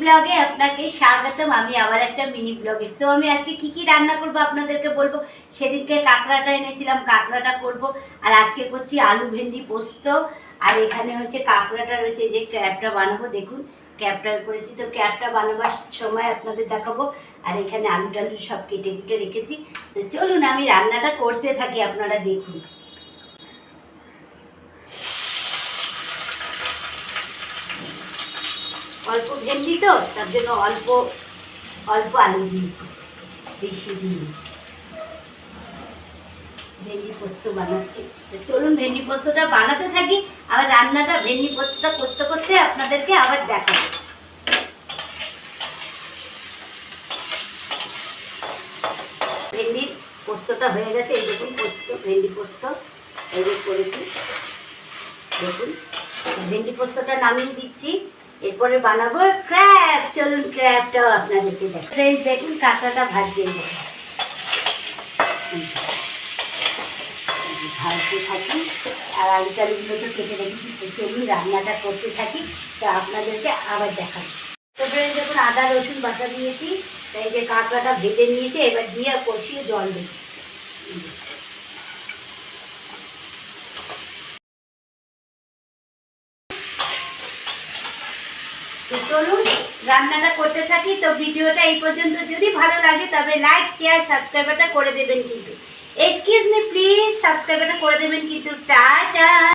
ব্লগে আপনাকে স্বাগতম। আমি আবার একটা মিনি ব্লগে। তো আমি আজকে কি কি রান্না করব আপনাদেরকে বলবো। সেদিনকে কাঁকড়াটা এনেছিলাম, কাঁকড়াটা করব। আর আজকে করছি আলু ভেন্ডি পোস্ত। আর এখানে হচ্ছে কাঁকড়াটা রয়েছে, যে ক্র্যাবটা বানাবো। দেখুন ক্র্যাবটা করেছি, তো ক্র্যাবটা বানাবার সময় আপনাদের দেখাবো। আর এখানে আলু টালু সব কেটে কুটে রেখেছি। তো চলুন আমি রান্নাটা করতে থাকি, আপনারা দেখুন। অল্প ভেন্ডি তো, তার জন্য অল্প অল্প আলু দিয়েছি, বেশি দিই। ভেন্ডি পোস্ত বানাচ্ছি। তো চলুন ভেন্ডি পোস্তটা বানাতে থাকি। আবার রান্নাটা ভেন্ডি পোস্তটা করতে করতে আপনাদেরকে আবার দেখাবো। ভেন্ডির পোস্তটা হয়ে গেছে, এই দেখুন পোস্ত, ভেন্ডি পোস্ত এই যে করেছি। দেখুন ভেন্ডি পোস্তটা নামিয়ে দিচ্ছি। এরপরে বানাবো ক্র্যাব। চলুন ক্র্যাবটাও আপনাদেরকে দেখুন। দেখুন কাঁকড়াটা ভাজতে ভাজতে থাকি। আর আলু টালুগুলো তো কেটে রেখেছি। চলুন রান্নাটা করতে থাকি, তো আপনাদেরকে আবার দেখাবো। তারপরে যখন আদা রসুন বাটা দিয়েছি, তাই যে কাঁকড়াটা ভেজে নিয়েছি, এবার দিয়ে কষিয়ে জল দিচ্ছি। তো চলুন রান্নাটা করতে থাকি। তো ভিডিওটা এই পর্যন্ত যদি ভালো লাগে তবে লাইক শেয়ার সাবস্ক্রাইবটা করে দেবেন কিন্তু। এক্সকিউজ মি প্লিজ, সাবস্ক্রাইবটা করে দেবেন কিন্তু। টাটা।